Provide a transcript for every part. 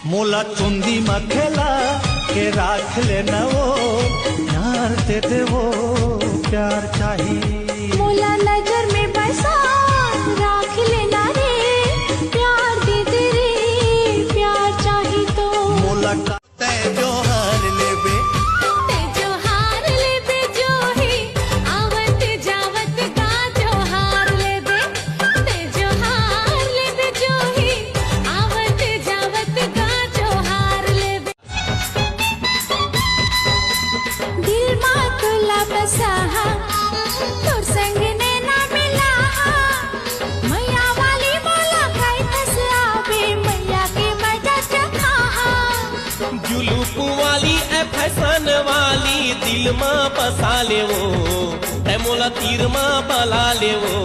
मोला चुंदी मखेला के राख लेना वो प्यार दे दे वो प्यार चाहिए। मोला नजर में बसा राख लेना रे प्यार दे दे रे प्यार चाहिए। तो मोला ते जो हार लेबे जो ही आवत जावत का जो हार लेबे ते जो हार लेबे जो ही आवत जावत का जो हार लेबे। दिल मा तुला बसा तोर संग ने ना मिला मैया वाली बोला खाई फस आवे मैया के मजा चखा। जुलूप वाली ए फैशन वाली दिल मां बसा ले वो ए मोला तीर मां बला ले वो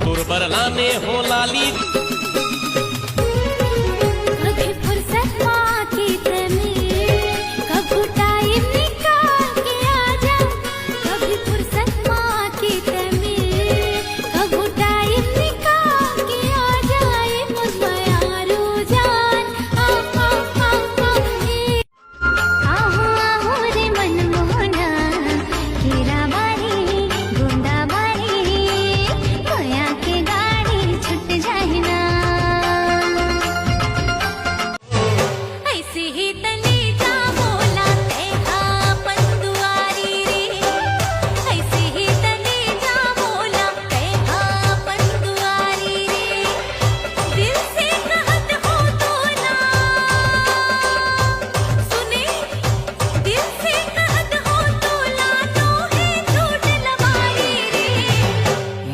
तोर बरलाने हो लाली। कभी फुर्सत माँ की तमीर कभी टाइम निकाल के आजा। कभी फुर्सत माँ की तमीर कभी टाइम निकाल के आजा। ये मुझमायारू जान आहू आहू रे मनमोहना केरा बारी गुंडा बारी माया के गाड़ी छुट जाए ना। ऐसे ही तले जा बोला तेहा पंदुआरी रे। ऐसे ही तले जा बोला तेहा पंदुआरी रे। दिल से कहत हो तो ना सुने दिल से कहत हो तो ला तो है झूठ लबारी रे।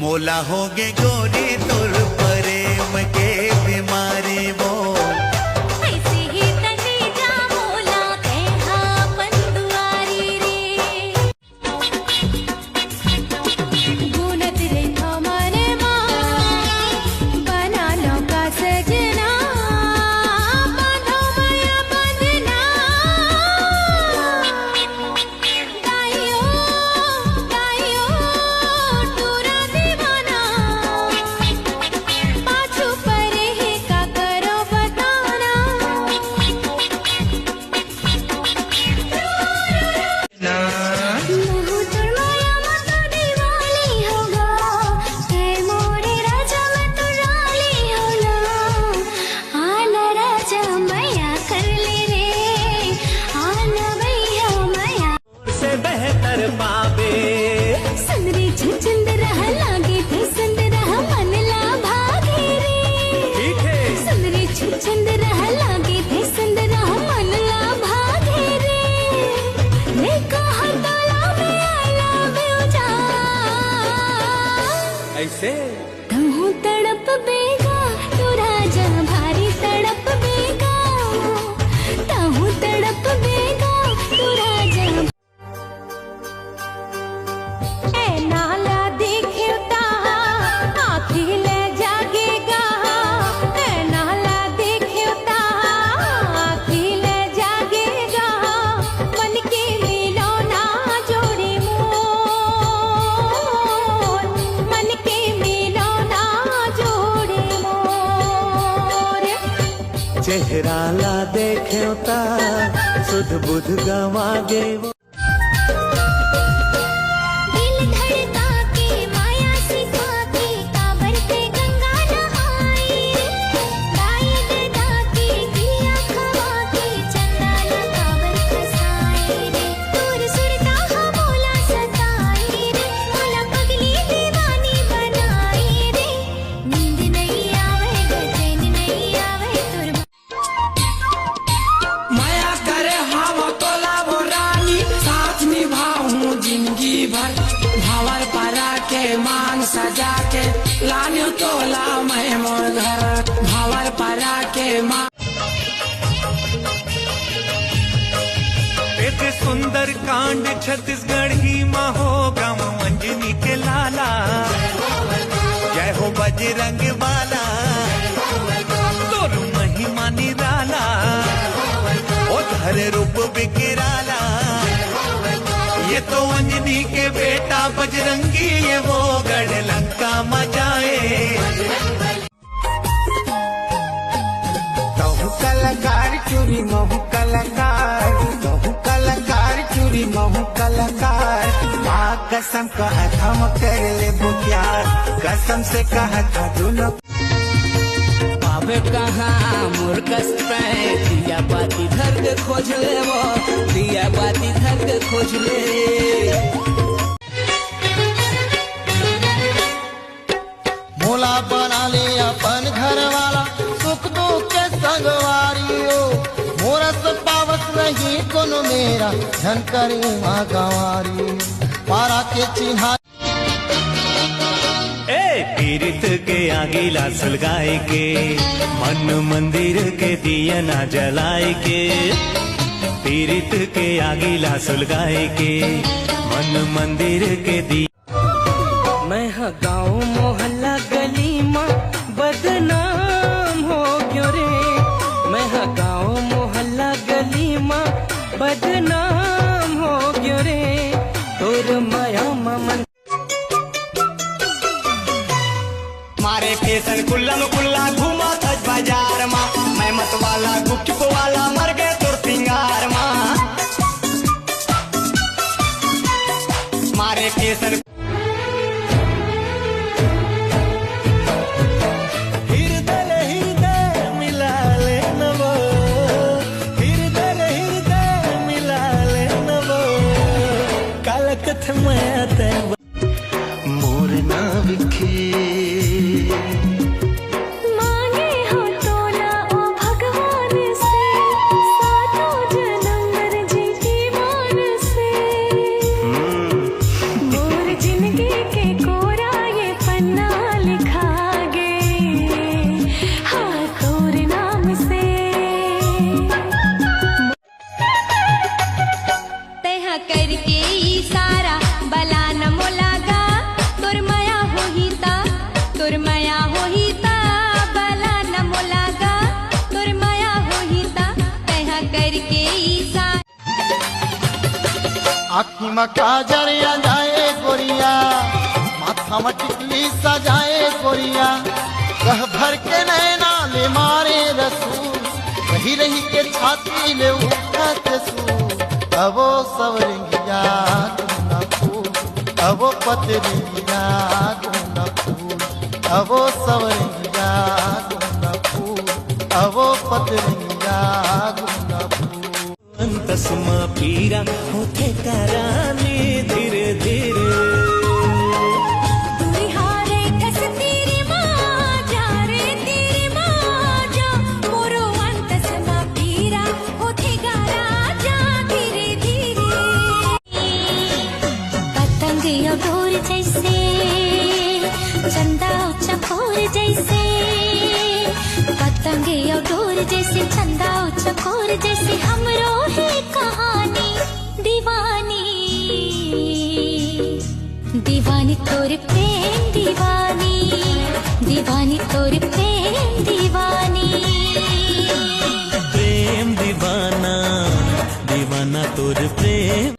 मोला होगे गोरी तुर प्रेम के बीमारी वो ऐसे ही तले जा बोला तेहा पंदुआरी रे। गुनत रे हमारे माँ बना लो का सजना बांधो माया बंधना। गाइयो गाइयो टूरा दीवाना पाछू परे है का करो बताना। महू तुर माया मत दीवानी होगा है मोरे राजा मैं तो रानी होना। आना राजा मैया कर ले रे आना भैया मैया। से बेहतर पावे सुन रे झुंझुंद रह लागे थे सुंद रह मन ला भागे रे। ठीक है सुन रे झुंझुंद रह लागे थे सुंद रह मन ला भागे रे। ने कहा तोला में आई लव यू जा ऐसे तू तड़प बेगा तू राजा भारी तड़प बेगा तू तड़प बेगा तू राजा। ए नाला देखता आँखें ले जागेगा। ए नाला देखता आँखें ले जागेगा। मन के मिलो ना जोड़े मोर मन के मिलो ना जोड़े मोर। चेहरा ला देखे सुध बुध गवा गे वो दिल धड़का के माया सिखा के कांवर पे गंगा नहाई गाय ददा के दिया खवा के चंदा कांवर खसाई रे। दूर सुरता हा मोला सताई रे मोला पगली दीवानी बनाई रे। नींद नहीं आवे चैन नहीं आवे तुर माया करे हम तोला वो रानी साथ निभाऊं जिंदगी भर। भावर परा के मांग सजा के लानी तोला मैं मोर घर। भावर परा के मांग एक सुंदर कांड छत्तीसगढ़ ही माँ हो गम अंजनी के लाला। जय हो बजरंग बाला तोर महिमा निराला ओ धर रूप बिकराला। ये तो अंजनी के बेटा बजरंगी ये वो गढ़ लंका मचाए। कलाकार चूड़ी महू कलाकार, महू कलाकार चूड़ी महू कलाकार। माँ कसम कहा था हम कर ले वो प्यार, कसम से कहा था दोनों। पावे कहाँ मुर्कस पे दिया बाती धर के खोज ले वो, दिया बाती धर के खोज ले। मोला बना ले अपन घर वाला, सुख दुख के संगवारियो। मोरस पावस नहीं कोनो मेरा, धन करे माँ गंवारी। पारा के चिन्हा पीरित के आगीला सुलगाए के, मन मंदिर के दिया ना जलाए के। पीरित के आगीला सुलगाए के, मन मंदिर के दिया। मैं हाँ गाँव मोहल्ला गली माँ बदनाम हो क्यों रे, मैं हाँ गाँव मोहल्ला गली माँ बदनाम हो क्यों रे। तोर माया ममन मारे फैशन कुल्ला में कुल्ला घूमा थज बाजार माँ, मैं मत वाला गुपचुप वाला मर गए तोर सिंगार माँ। मारे फैशन हृदय मिला ले नवो, हृदय मिला ले नवो। काल कथ मैं मोर ना विखे। मांगे हो तोला ओ भगवान से, सातों जन्म जी की मान से। मोर जिंदगी के कोरा ये पन्ना लिखा गे, हाँ तोर नाम से। तैहा करके इशारा बला न मोलागा, तोर माया होहिता, तोर माया होहिता। बला न मोलागा, तोर माया होहिता। तैहा करके इशारा। आँखी में काजर जाए गोरिया, माथा में टिकली सजाए गोरिया। कह भर के नैना ले मारे रसूल, रही रही के छाती ले उठत सूल। अबो सवरिया गुना फूल, अबो पतरिया गुना फूल, अबो सवरिया गुना फूल, अबो पतरिया गुना फूल। अंतसमा पीरा होते कराने धीरे धीरे। तुहारे कस तेरी माँ जा रे तेरी माँ जा, मोरो अंतस मा पीरा होते गारा जा धीरे धीरे। पतंग या डोर जैसे, चंदा चकोर जैसे। पतंग या डोर जैसे, चंदा चकोर जैसे। हमरो है कहानी दीवानी, दीवानी तोर प्रेम दीवानी, दीवानी तोर प्रेम दीवानी। प्रेम दीवाना, दीवाना तोर प्रेम।